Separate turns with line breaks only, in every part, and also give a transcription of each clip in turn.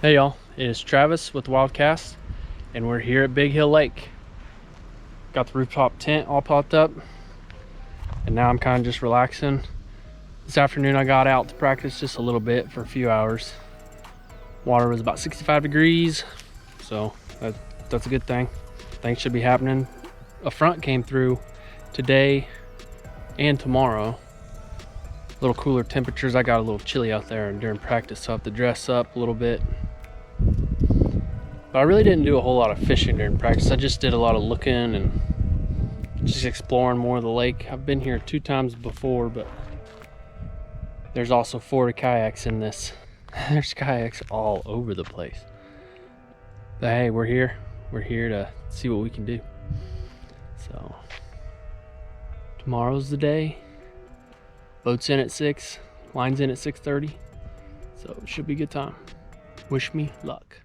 Hey y'all, it is Travis with Wildcast, and we're here at Big Hill Lake. Got the rooftop tent all popped up, and now I'm kind of just relaxing. This afternoon I got out to practice just a little bit for a few hours. Water was about 65 degrees, so that's a good thing. Things should be happening. A front came through today and tomorrow. A little cooler temperatures. I got a little chilly out there during practice, so I have to dress up a little bit. But I really didn't do a whole lot of fishing during practice. I just did a lot of looking and just exploring more of the lake. I've been here 2 times before, but there's also 40 kayaks in this. There's kayaks all over the place. But hey, we're here. We're here to see what we can do. So tomorrow's the day. Boat's in at 6, line's in at 6:30. So it should be a good time. Wish me luck.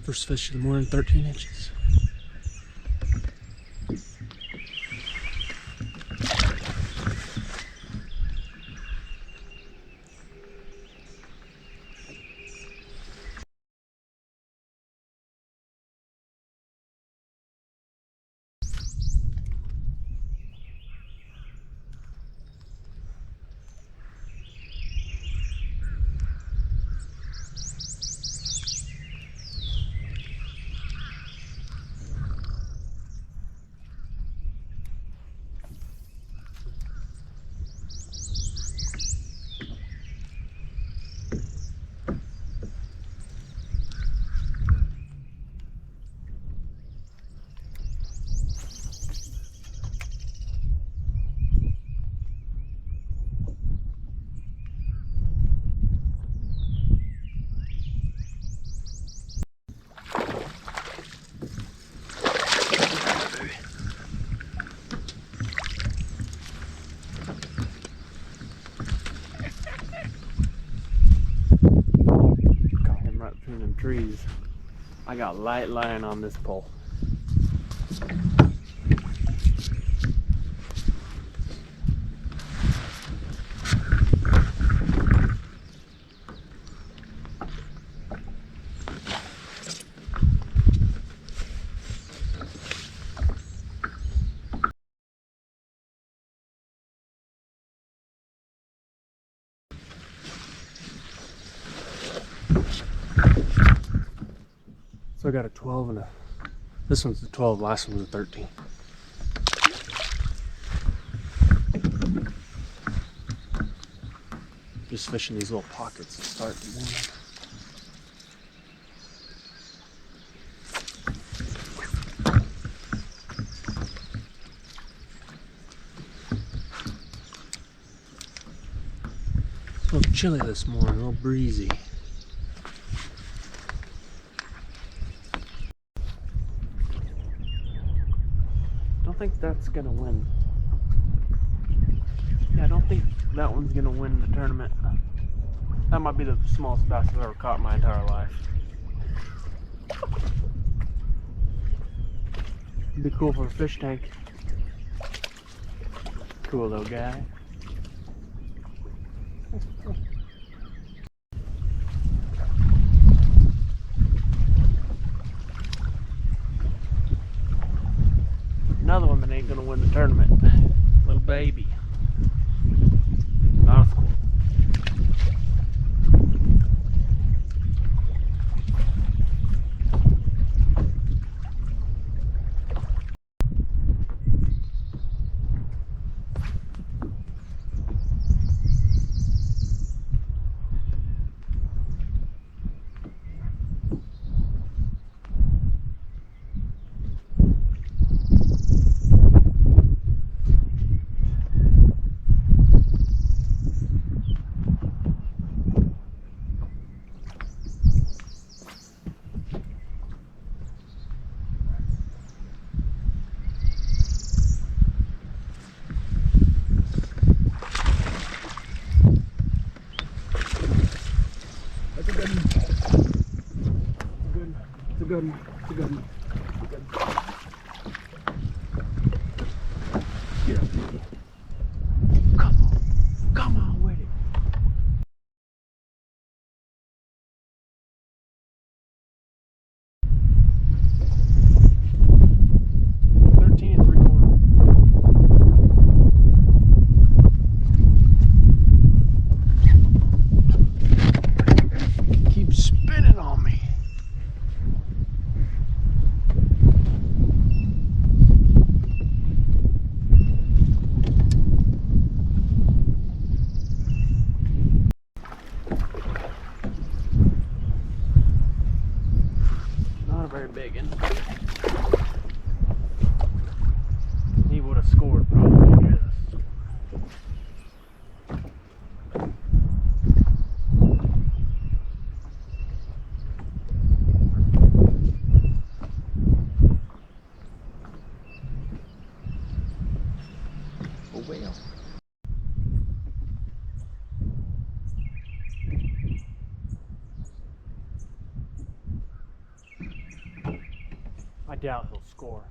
First fish of the morning, 13 inches. Trees. I got light line on this pole. So I got a 12 and a, this one's the 12, last one was a 13. Just fishing these little pockets to start the morning. chilly this morning, a little breezy. Don't think that's gonna win. Yeah, I don't think that one's gonna win the tournament. That might be the smallest bass I've ever caught in my entire life. It'd be cool for a fish tank. Cool little guy. Another one that ain't gonna win the tournament. Little baby. Not a squirrel. Good one. It's a good one. Get up, baby. Come on. Come on with it. Keep spinning on me. Very big one. He would have scored probably. A whale. I doubt he'll score.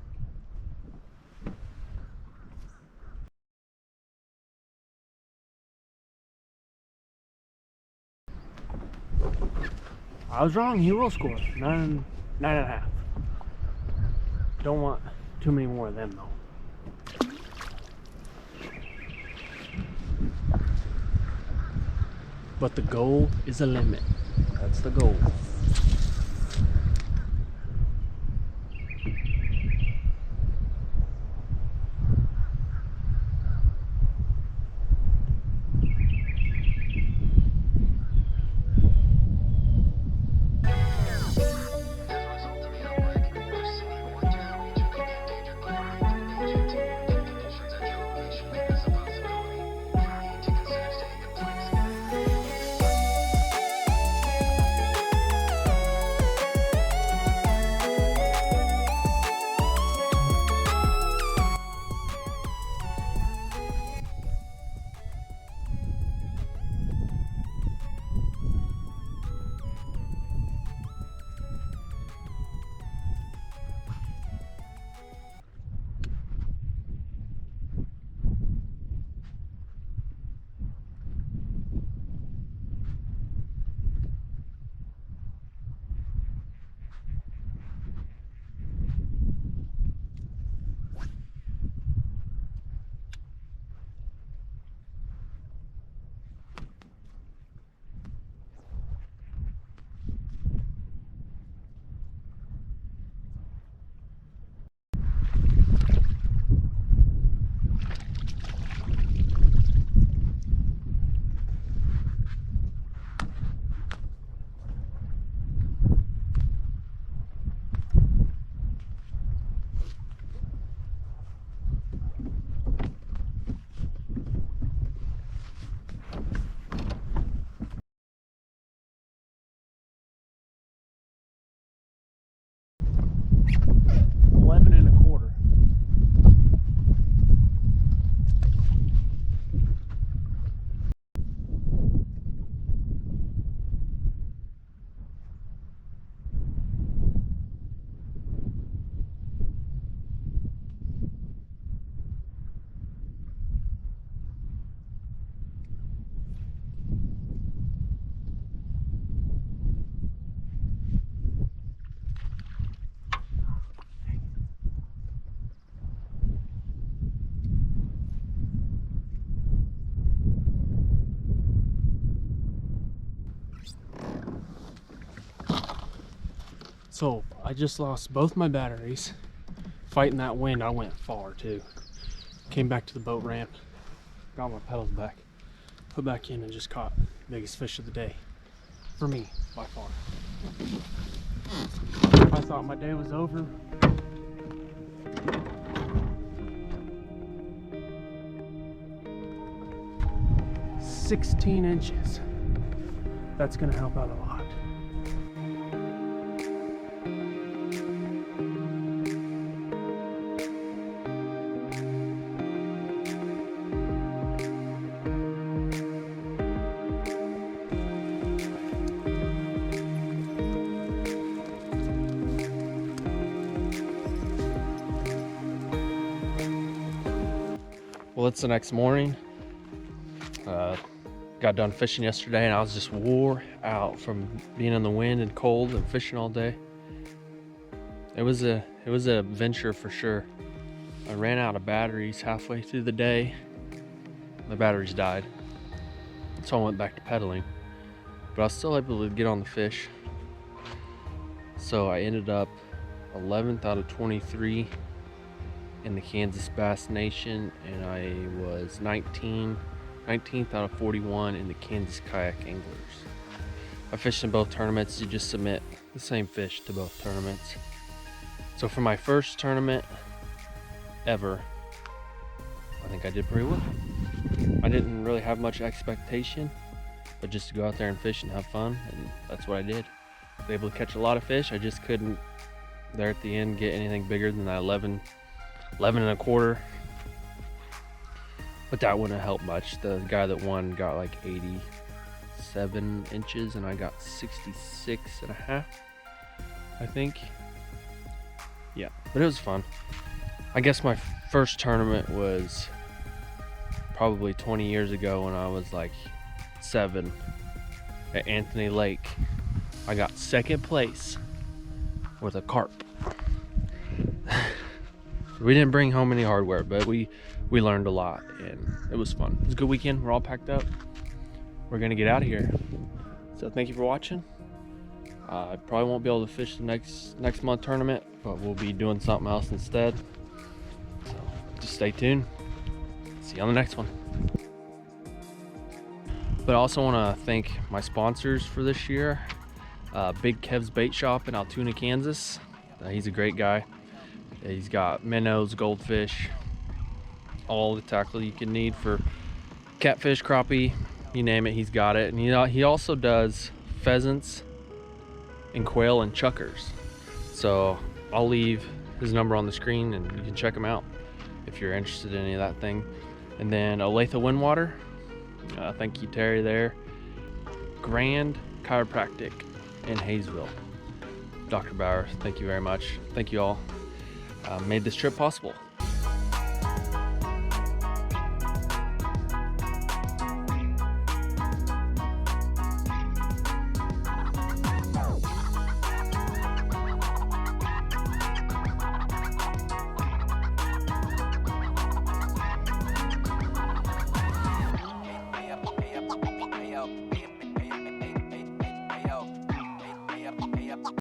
I was wrong, he will score. 9.5. Don't want too many more of them though. But the goal is a limit. That's the goal. 11 and a quarter. So I just lost both my batteries. Fighting that wind, I went far too. Came back to the boat ramp, got my pedals back, put back in, and just caught the biggest fish of the day. For me, by far. I thought my day was over. "16 inches. That's gonna help out a lot. Well, it's the next morning. Got done fishing yesterday and I was just wore out from being in the wind and cold and fishing all day. It was an adventure for sure. I ran out of batteries halfway through the day. The batteries died, so I went back to pedaling, but I was still able to get on the fish. So I ended up 11th out of 23 in the Kansas Bass Nation, and I was 19th out of 41 in the Kansas Kayak Anglers. I fished in both tournaments. You just submit the same fish to both tournaments. So for my first tournament ever, I think I did pretty well. I didn't really have much expectation, but just to go out there and fish and have fun, and that's what I did. I was able to catch a lot of fish. I just couldn't, there at the end, get anything bigger than that 11 and a quarter. But that wouldn't help much. The guy that won got like 87 inches and I got 66 and a half, I think. Yeah, but it was fun. I guess my first tournament was probably 20 years ago when I was like 7 at Anthony Lake. I got second place with a carp. We didn't bring home any hardware, but we learned a lot and it was fun. It was a good weekend. We're all packed up. We're gonna get out of here. So thank you for watching. I probably won't be able to fish the next month tournament, but we'll be doing something else instead. So just stay tuned. See you on the next one. But I also want to thank my sponsors for this year. Big Kev's Bait Shop in Altoona, Kansas. He's a great guy. He's got minnows, goldfish, all the tackle you can need for catfish, crappie, you name it, he's got it. And he also does pheasants and quail and chuckers. So I'll leave his number on the screen and you can check him out if you're interested in any of that thing. And then Olathe Windwater, thank you Terry there. Grand Chiropractic in Hayesville. Dr. Bauer, thank you very much. Thank you all. Made this trip possible.